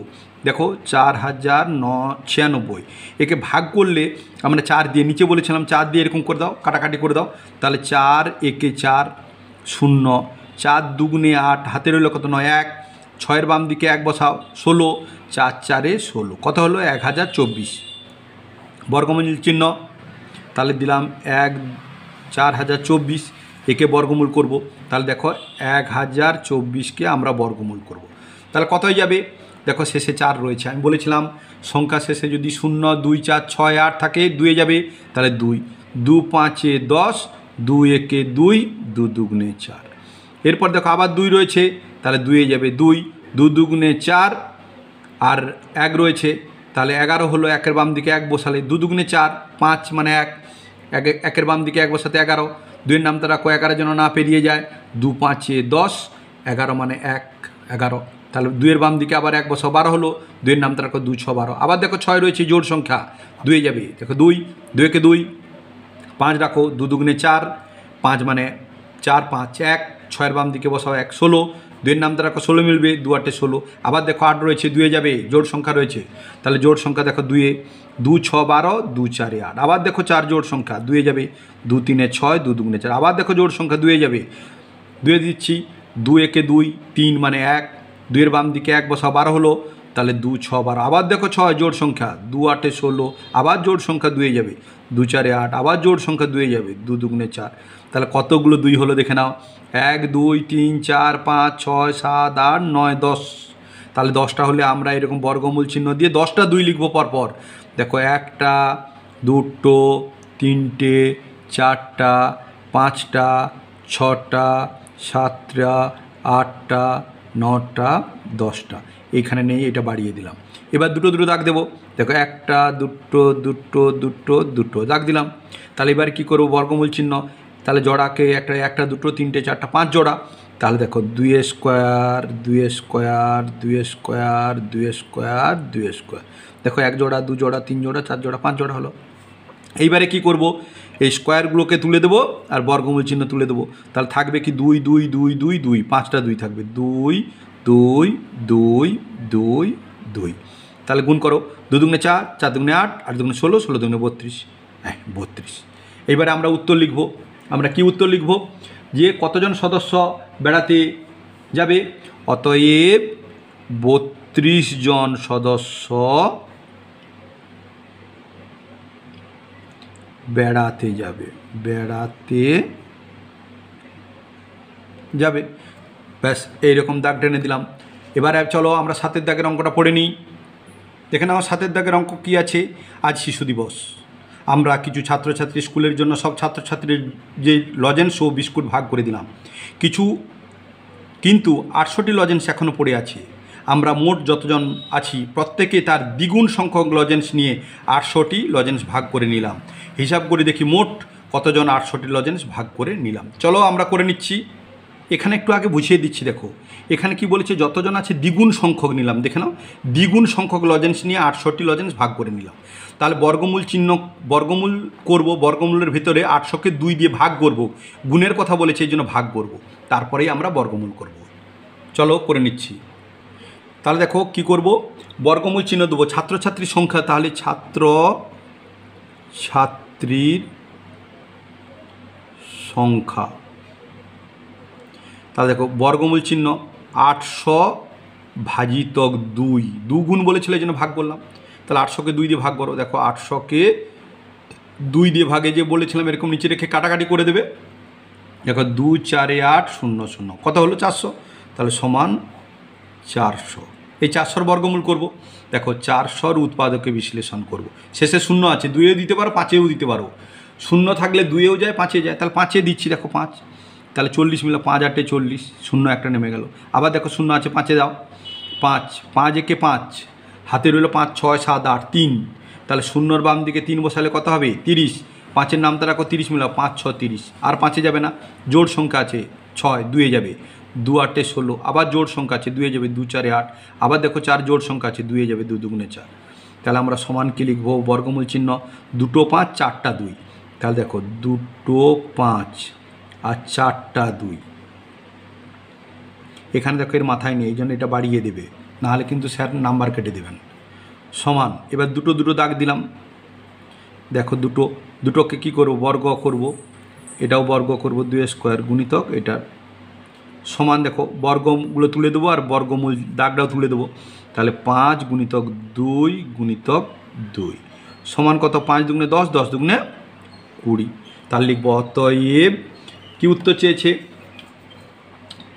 দেখো 4096, একে ভাগ করলে আমরা 4 দিয়ে, নিচে বলেছিলাম 4 দিয়ে এরকম করে দাও, কাটাকাটি করে দাও। তাহলে 4 একে 4 0, 4 2 8, হাতে রইল কত? 9 1, 6-এর বাম দিকে 1 বসাও, 16, 4 4-এ 16, কত হলো? 1024। বর্গমূল চিহ্ন তাহলে দিলাম 4024, একে বর্গমূল করব। তাহলে দেখো 1024কে আমরা বর্গমূল করব। তাহলে কত হয়ে যাবে? দেখো শেষে 4 রয়েছে, আমি বলেছিলাম সংখ্যা শেষে যদি 0 2 4 6 8 থাকে 2-এ যাবে, তাহলে 2 2 5-এ 10, 2 1-এ 2, 2 2 4। এরপর দেখো আবার 2 রয়েছে, তাহলে 2-এ যাবে 2 2 2 4, আর 1 রয়েছে, তাহলে 11 হলো। 1-এর বাম দিকে 1 বসালে 2 2 4, 5 মানে 1, 1-এর বাম দিকে 1 বসাতে 11, 2-এর নামটা রাখো 11 যেন না পেরিয়ে যায়। 2 5-এ 10, 11 মানে 1 11, তাহলে 2-এর বাম দিকে আবার 1 বসাও, 12 হলো। 2-এর নামটা রাখো 2 6 12। আবার দেখো 6 রয়েছে, জোড় সংখ্যা, 2-এ যাবে। দেখো 2 2-একে 2, 5 রাখো, 2 2 4, 5 মানে 4 5 1, 6-এর বাম দিকে বসাও 1 16, 2-এর নামটা রাখো 16 মিলবে, 2 8-এ 16। আবার দেখো 8 রয়েছে, 2-এ যাবে, জোড় সংখ্যা রয়েছে, তাহলে জোড় সংখ্যা দেখো 2-এ 2 6 12, 2 4-এ 8। আবার দেখো 4 জোড় সংখ্যা, 2-এ যাবে, 2 3-এ 6, 2 2 4। আবার দেখো জোড় সংখ্যা, 2-এ যাবে, 2-এ দিচ্ছি, 2 1-এ 2, 3 মানে 1, 2-এর বাম দিকে 1 বসাও, 12 হলো, তাহলে 2 6 12। আবার দেখো 6 জোড় সংখ্যা, 2 8-এ 16, আবার জোড় সংখ্যা 2-এ যাবে, 2 4-এ 8, আবার জোড় সংখ্যা 2-এ যাবে, 2 2 4। তাহলে কতগুলো 2 হলো দেখে নাও, 1 2 3 4 5 6 7 8 9 10। তাহলে 10টা হলে আমরা এরকম বর্গমূল চিহ্ন দিয়ে 10টা 2 লিখবো পরপর। দেখো 1টা 2টো 3টে 4টা 5টা 6টা 7টা 8টা 9টা 10টা। এইখানে নেই, এটা বাড়িয়ে দিলাম। এবার দুটো দুটো দাগ দেবো। দেখো 1টা 2টো 2টো 2টো 2টো দাগ দিলাম। তাহলে এবার কী করবো? বর্গমূল চিহ্ন, তাহলে জোড়াকে 1টা 2টো 3টে 4টা 5 জোড়া। তাহলে দেখো 2 square 2 square 2 square 2 square 2 square. দেখো 1 জোড়া 2 জোড়া 3 জোড়া 4 জোড়া 5 জোড়া হলো। এইবারে কি করব? এই স্কোয়ারগুলোকে তুলে দেবো আর বর্গমূল চিহ্ন তুলে দেবো। তাহলে থাকবে কি? 2 2 2 2 2, 5টা 2 থাকবে, 2 2 2 2 2 2। তাহলে গুণ করো, 2 দুগুণে 4, 4 দুগুণে 8, 8 দুগুণে 16, 16 দুগুণে 32, হ্যাঁ 32। এবারে আমরা উত্তর লিখব। আমরা কি উত্তর লিখব? যে কতজন সদস্য বেড়াতে যাবে? অতএব 32 জন সদস্য বেড়াতে যাবে, ব্যাস এইরকম দাগ টেনে দিলাম। এবারে চলো আমরা 7 দাগের অঙ্কটা পড়ে নিই। দেখে নাও 7 দাগের অঙ্ক কী আছে। আজ শিশু দিবস। আমরা কিছু ছাত্রছাত্রী স্কুলের জন্য সব ছাত্রছাত্রীর যে লজেন্স ও বিস্কুট ভাগ করে দিলাম। কিন্তু 68টি লজেন্স এখনও পড়ে আছে। আমরা মোট যতজন আছি প্রত্যেকে তার দ্বিগুণ সংখ্যক লজেন্স নিয়ে 800টি লজেন্স ভাগ করে নিলাম। হিসাব করে দেখি মোট কতজন 800টি লজেন্স ভাগ করে নিলাম। চলো আমরা করে নিচ্ছি। এখানে একটু আগে বুঝিয়ে দিচ্ছি। দেখো এখানে কি বলেছে, যতজন আছে দ্বিগুণ সংখ্যক নিলাম। দেখে নাও, দ্বিগুণ সংখ্যক লজেন্স নিয়ে 800টি লজেন্স ভাগ করে নিলাম। তাহলে বর্গমূল চিহ্ন, বর্গমূল করব, বর্গমূলের ভিতরে 800কে 2 দিয়ে ভাগ করব। গুণের কথা বলেছে এই জন্য ভাগ করব, তারপরেই আমরা বর্গমূল করব। চলো করে নিচ্ছি। তাহলে দেখো কি করব, বর্গমূল চিহ্ন দেবো। ছাত্রছাত্রীর সংখ্যা, তাহলে ছাত্রীর সংখ্যা। তাহলে দেখো বর্গমূল চিহ্ন 800 ভাজিতক 2, 2 গুণ বলেছিল এই জন্য ভাগ করলাম। তাহলে 800কে 2 দিয়ে ভাগ করো। দেখো 800কে 2 দিয়ে ভাগে যে বলেছিলাম এরকম নিচে রেখে কাটাকাটি করে দেবে। দেখো 2 4 8 0 0, কত হলো 400। তাহলে সমান 400। এই 400 বর্গমূল করব। দেখো 400 উৎপাদকে বিশ্লেষণ করব। শেষে 0 আছে, 2এও দিতে পারো, 5এও দিতে পারো। 0 থাকলে 2এও যায়, 5এ যায়। তাহলে 5এ দিচ্ছি। দেখো 5, তাহলে 40 মিলে 5 8 40, 0 একটা নেমে গেল। আবার দেখো 0 আছে, 5এ দাও। 5 5 একে 5, হাতে রইল 5 6 7 8 3। তাহলে 0-র বাম দিকে 3 বসালে কত হবে? 30। 5-এর নামটা রাখো, 30 মিলাও, 5 6 30। আর 5-এ যাবে না, জোড় সংখ্যা আছে 6, 2-এ যাবে। 2 8 16, আবার জোড় সংখ্যা আছে 2-এ যাবে। 2 4 8, আবার দেখো 4 জোড় সংখ্যা আছে 2-এ যাবে। 2 2 4। তাহলে আমরা সমান কি লিখবো? বর্গমূল চিহ্ন 2 5 4 2। তাহলে দেখো 2 5 আর 4 2। এখানে দেখো এর মাথায় নেই, এই জন্য এটা বাড়িয়ে দেবে, নাহলে কিন্তু স্যার নাম্বার কেটে দেবেন। সমান, এবার দুটো দাগ দিলাম। দেখো দুটোকে কি করব? বর্গ করব। এটাও বর্গ করব, 2 স্কোয়ার গুণিতক এটা সমান। দেখো বর্গগুলো তুলে দেবো আর বর্গমূল দাগটাও তুলে দেবো। তাহলে 5 গুণিতক 2 গুণিতক 2 সমান কত? 5 দুগুণে 10, 10 দুগুণে 20। তাহলে লিখব অতএব, কি উত্তর চেয়েছে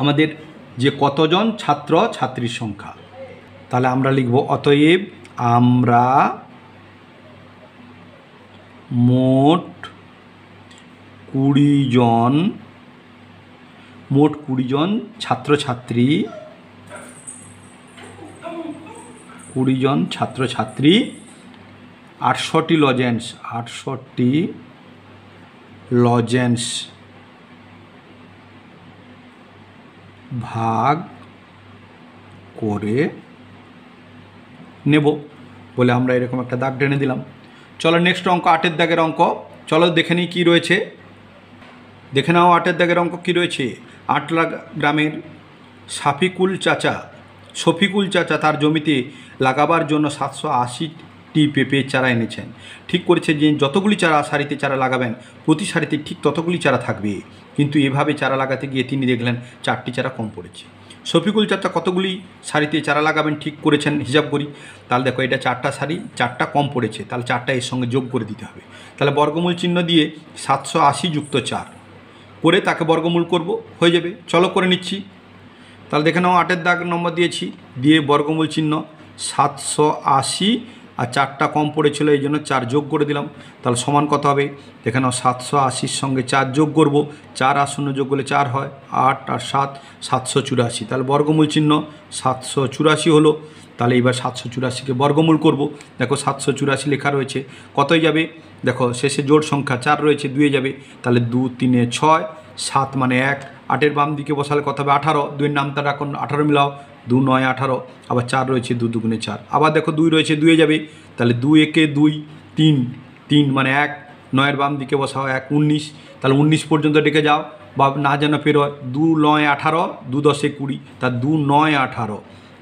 আমাদের, যে কতজন ছাত্র ছাত্রীর সংখ্যা। তাহলে আমরা লিখব অতএব আমরা মোট 20 জন ছাত্রছাত্রী 800টি লজেন্স ভাগ করে নেব বলে আমরা এরকম একটা দাগ টেনে দিলাম। চলো নেক্সট অঙ্ক, 8-এর দাগের অঙ্ক। চলো দেখে নিই কী রয়েছে। দেখে নাও 8-এর দাগের অঙ্ক কী রয়েছে। 8লা গ্রামের শফিকুল চাচা তার জমিতে লাগাবার জন্য 780টি পেঁপে চারা এনেছেন। ঠিক করেছে যে যতগুলি সারিতে চারা লাগাবেন প্রতি সারিতে ঠিক ততগুলি চারা থাকবে। কিন্তু এভাবে চারা লাগাতে গিয়ে তিনি দেখলেন 4টি চারা কম পড়েছে। শফিকুল চাচা কতগুলি সারিতে চারা লাগাবেন ঠিক করেছেন, হিসাব করি। তাহলে দেখো এটা 4টা সারি, 4টা কম পড়েছে, তাহলে 4টা এর সঙ্গে যোগ করে দিতে হবে। তাহলে বর্গমূল চিহ্ন দিয়ে 780 যুক্ত 4 করে তাকে বর্গমূল করব, হয়ে যাবে। চলো করে নিচ্ছি। তাহলে দেখে নাও 8-এর দাগ নম্বর দিয়েছি, দিয়ে বর্গমূল চিহ্ন 780 আর 4টা কম পড়েছিল এই জন্য 4 যোগ করে দিলাম। তাহলে সমান কত হবে? দেখে নাও 780-র সঙ্গে 4 যোগ করব, 4 আর 0 যোগ করলে 4 হয়, 8 আর 7 784। তাহলে বর্গমূল চিহ্ন 784 হলো। তাহলে এবার 784কে বর্গমূল করব। দেখো 784 লেখা রয়েছে, কতই যাবে? দেখো শেষে জোড় সংখ্যা 4 রয়েছে, 2-এ যাবে। তাহলে 2 3 6, 7 মানে 1। 8-এর বাম দিকে বসালে কত হবে? 18। 2-এর নামটা রাখুন, 18 মিলাও, 2 9 18। আবার 4 রয়েছে, 2 2 4। আবার দেখো 2 রয়েছে, 2-এ যাবে। তাহলে 2 একে 2, 3 3 মানে 1। 9-এর বাম দিকে বসাও 1, 19। তাহলে 19 পর্যন্ত ডেকে যাও, বা না যেন পেরোয়। 2 9 18, 2 10 20। তা 2 9 18,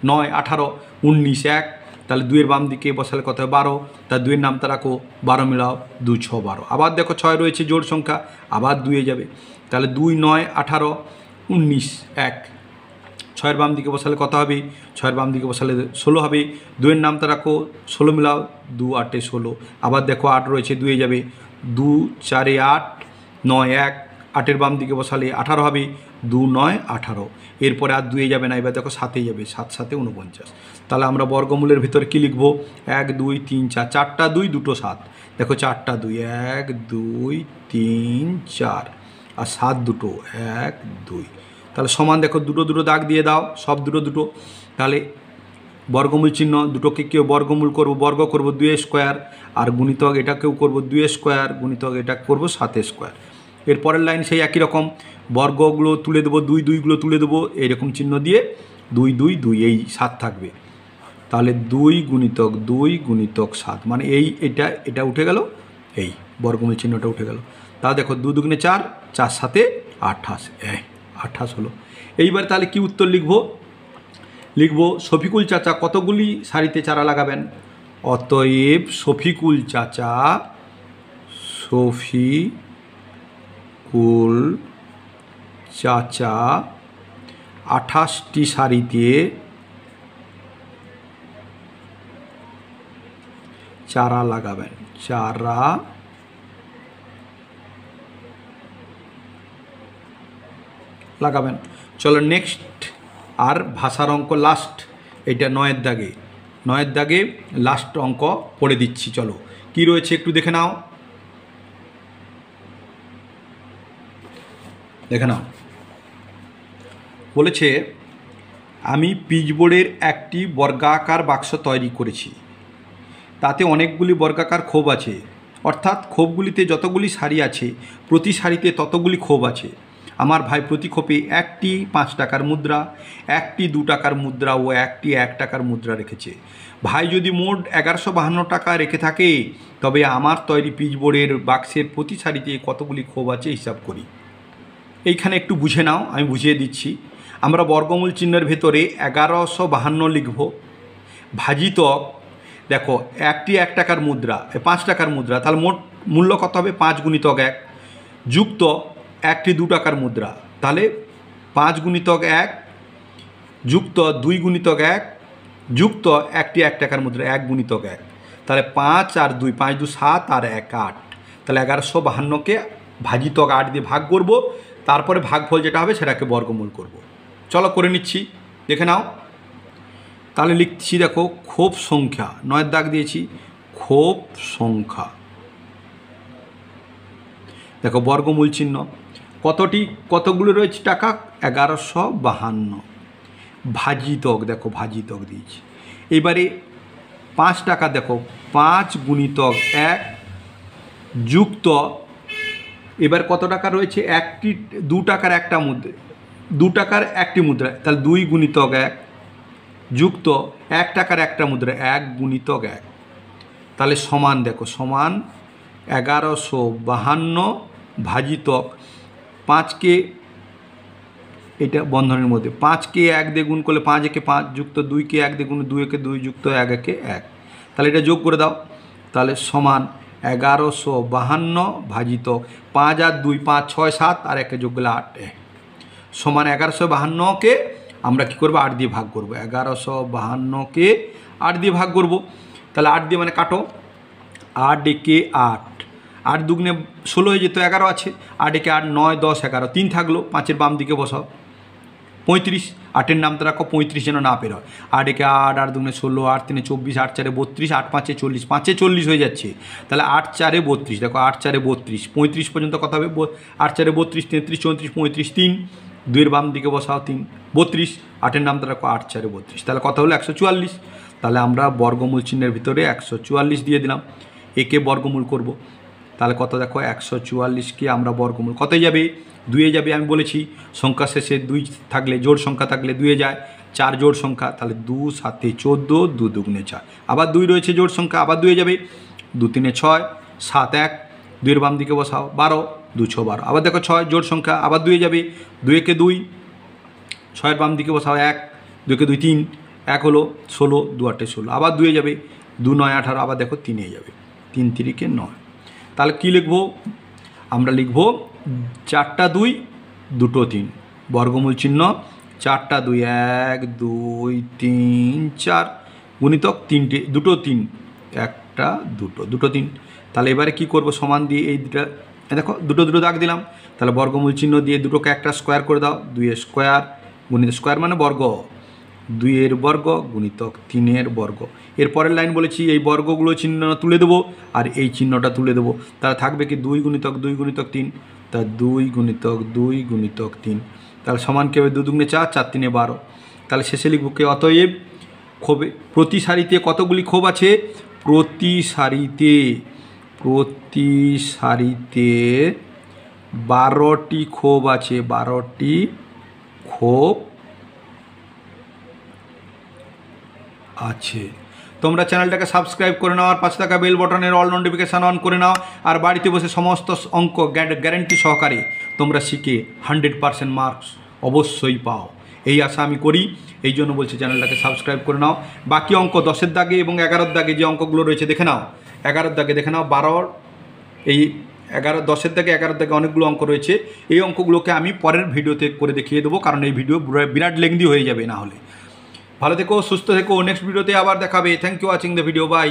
9 18 19 1। তাহলে 2-এর বাম দিকে বসালে কত হয় 12, তার 2-এর নামটা রাখো 12 মিলাও 2 6 12। আবার দেখো 6 রয়েছে জোড় সংখ্যা, আবার 2-এ যাবে, তাহলে 2 9 18 19 1। 6-এর বাম দিকে বসালে কত হবে, 6-এর বাম দিকে বসালে 16 হবে, 2-এর নামটা রাখো 16 মিলাও 2 8 16। আবার দেখো 8 রয়েছে, 2-এ যাবে, 2 4 8 9 1। 8-এর বাম দিকে বসালে 18 হবে, 2 9 18। এরপরে আর 2-এ যাবে না, এবার দেখো 7-এ যাবে, 7 7 49। তাহলে আমরা বর্গমূলের ভিতরে কী লিখবো, 1 2 3 4, 4টা 2 2টো 7, দেখো 4টা 2 1 2 3 4 আর 7 দুটো 1 2। তাহলে সমান দেখো দুটো দুটো দাগ দিয়ে দাও, সব দুটো দুটো। তাহলে বর্গমূল চিহ্ন দুটোকে কেউ বর্গমূল করবো, বর্গ করবো 2 স্কোয়ার, আর গুণিতক এটাকেও করবো 2 স্কোয়ার, গুণিতক এটা করবো 7 স্কোয়ার। এরপরের লাইন সেই একই রকম, বর্গগুলো তুলে দেবো, 2 2গুলো তুলে দেবো, এইরকম চিহ্ন দিয়ে 2 2 2 এই 7 থাকবে। তাহলে 2 গুণিতক 2 গুণিতক 7, মানে এটা উঠে গেল, এই বর্গমূল চিহ্নটা উঠে গেল। তাহলে দেখো 2 2 4, 4 7 28, 28 হলো। এইবার তাহলে কি উত্তর লিখব শফিকুল চাচা কতগুলি সারিতে চারা লাগাবেন। অতএব শফিকুল চাচা 28টি সারিতে চারা লাগাবেন, চারা লাগাবেন। চলো নেক্সট, আর ভাষার অঙ্ক লাস্ট, এটা 9-এর দাগে লাস্ট অঙ্ক পড়ে দিচ্ছি। চলো কি রয়েছে একটু দেখে নাও, বলেছে আমি পিচবোর্ডের একটি বর্গাকার বাক্স তৈরি করেছি, তাতে অনেকগুলি বর্গাকার খোপ আছে, অর্থাৎ খোপগুলিতে যতগুলি সারি আছে প্রতি সারিতে ততগুলি খোপ আছে। আমার ভাই প্রতি খোপে একটি 5 টাকার মুদ্রা, একটি 2 টাকার মুদ্রা ও একটি 1 টাকার মুদ্রা রেখেছে। ভাই যদি মোট 1152 টাকা রেখে থাকে, তবে আমার তৈরি পিচবোর্ডের বাক্সের প্রতি সারিতে কতগুলি খোপ আছে হিসাব করি। এইখানে একটু বুঝে নাও, আমি বুঝিয়ে দিচ্ছি। আমরা বর্গমূল চিহ্নের ভেতরে 1152 লিখব, ভাজিতক দেখো একটি 1 টাকার মুদ্রা, 5 টাকার মুদ্রা, তাহলে মোট মূল্য কত হবে 5 গুণিতক 1, যুক্ত একটি 2 টাকার মুদ্রা, তাহলে 5 গুণিতক 1 যুক্ত 2 গুণিতক 1 যুক্ত একটি 1 টাকার মুদ্রা 1 গুণিতক 1, তাহলে 5 আর 2 5 2 7 আর 1 8। তাহলে 1152কে ভাজিতক 8 দিয়ে ভাগ করব, তারপরে ভাগফল যেটা হবে সেটাকে বর্গমূল করব। চলো করে নিচ্ছি, দেখে নাও। তাহলে লিখছি, দেখো খোপ সংখ্যা 9-এর দাগ দিয়েছি, খোপ সংখ্যা দেখো বর্গমূল চিহ্ন কতগুলো রয়েছে টাকা 1152, ভাজিতক দেখো ভাজিতক দিয়েছি। এবারে 5 টাকা দেখো 5 গুণিতক 1 যুক্ত, এবার কত টাকা রয়েছে, 2 টাকার একটা মুদ্রা, 2 টাকার একটি মুদ্রা, তাহলে 2 গুণিতক 1 যুক্ত 1 টাকার একটা মুদ্রা 1 গুণিতক 1, তাহলে সমান দেখো সমান 1152 ভাজিতক 5কে, এটা বন্ধনের মধ্যে 5কে 1 দিয়ে গুণ করলে 5 একে 5 যুক্ত 2কে 1 দিয়ে গুণ 2 একে 2 যুক্ত 1 একে 1, তাহলে এটা যোগ করে দাও, তাহলে সমান 1152 ভাজিতক 5 আর 2 5 6 7 আর 1 যোগ করলে 8 সমান 1152কে আমরা কী করবো 8 দিয়ে ভাগ করবো, 1152কে 8 দিয়ে ভাগ করব। তাহলে 8 দিয়ে মানে কাটো, 8 একে 8, 8 দুগুণে 16 হয়ে যেত, 11 আছে, 8 একে 8 9 10 11, 3 থাকলো, 5-এর বাম দিকে বসাও 35, 8-এর নামটা রাখো 35 যেন না বের হয়, 8 একে 8 8 দুগুণে 16 8 3 24 8 4 32 8 5 40, 5 40 হয়ে যাচ্ছে, তাহলে 8 4 32, দেখো 8 4 32, 35 পর্যন্ত কত হবে, 8 4 32 33 34 35 3, 2-এর বাম দিকে বসাও 3 32, 8-এর নামটা রাখো 8 4 32, তাহলে কত হলো 144। তাহলে আমরা বর্গমূল চিহ্নের ভিতরে 144 দিয়ে দিলাম, একে বর্গমূল করব, তাহলে কত দেখো 144কে আমরা বর্গমূল কতই যাবে, 2-এ যাবে। আমি বলেছি সংখ্যা শেষে 2 থাকলে, জোড় সংখ্যা থাকলে 2-এ যায়, 4 জোড় সংখ্যা, তাহলে 2 7 14 2 দুগুণে 4, আবার 2 রয়েছে জোড় সংখ্যা, আবার 2-এ যাবে, 2 3 6 7 1, 2-এর বাম দিকে বসাও 12 2 6 12, আবার দেখো 6 জোড় সংখ্যা, আবার 2-এ যাবে, 2 একে 2 6-এর বাম দিকে বসাও 1, 2 একে 2 3, এক হলো 16, 2 8 16, আবার 2 যাবে, 2 9 18, আবার দেখো 3 যাবে, 3 3 9। তাহলে কী লিখবো আমরা? লিখব 4টা 2 2টো 3, বর্গমূল চিহ্ন 4টা 2 1 2 3 4 গুণিতক 3টে 2টো 3, 1টা 2টো 2টো 3। তাহলে এবারে কী করবো? সমান দিয়ে এই দুটা দেখো 2টো 2টো দাগ দিলাম। তাহলে বর্গমূল চিহ্ন দিয়ে দুটোকে একটা স্কোয়ার করে দাও, 2 স্কোয়ার গুণিত স্কোয়ার মানে বর্গ, 2 বর্গ গুণিতক 3 বর্গ। এর পরের লাইন বলেছি এই বর্গগুলো চিহ্ন তুলে দেবো আর এই চিহ্নটা তুলে দেবো। তাহলে থাকবে কি 2 গুণিতক 2 গুণিতক 3, তা 2 গুণিতক 2 গুণিতক 3। তাহলে সমান কী হবে? 2 দুগুণে 4, 4 3 12। তাহলে শেষে লিখব কি? অতএব ক্ষোভে প্রতি সারিতে কতগুলি ক্ষোভ আছে? প্রতি সারিতে 12টি ক্ষোভ আছে, 12টি ক্ষোভ আছে। তোমরা চ্যানেলটাকে সাবস্ক্রাইব করে নাও আর পাশে থাকা বেল বটনের অল নোটিফিকেশান অন করে নাও। আর বাড়িতে বসে সমস্ত অঙ্ক গ্যারেন্টি সহকারে তোমরা শিখে 100% মার্কস অবশ্যই পাও, এই আশা আমি করি। এই জন্য বলছি চ্যানেলটাকে সাবস্ক্রাইব করে নাও। বাকি অঙ্ক 10-এর দাগে এবং 11-এর দাগে যে অঙ্কগুলো রয়েছে দেখে নাও, 11-এর দাগে দেখে নাও, 12 এই 11 10-এর দাগে 11-এর দাগে অনেকগুলো অঙ্ক রয়েছে। এই অঙ্কগুলোকে আমি পরের ভিডিওতে করে দেখিয়ে দেবো, কারণ এই ভিডিও বিরাট লেংদি হয়ে যাবে না হলে। ভালো থেকো, সুস্থ থেকো, নেক্সট ভিডিওতে আবার দেখাবে। Thank you watching the video, by.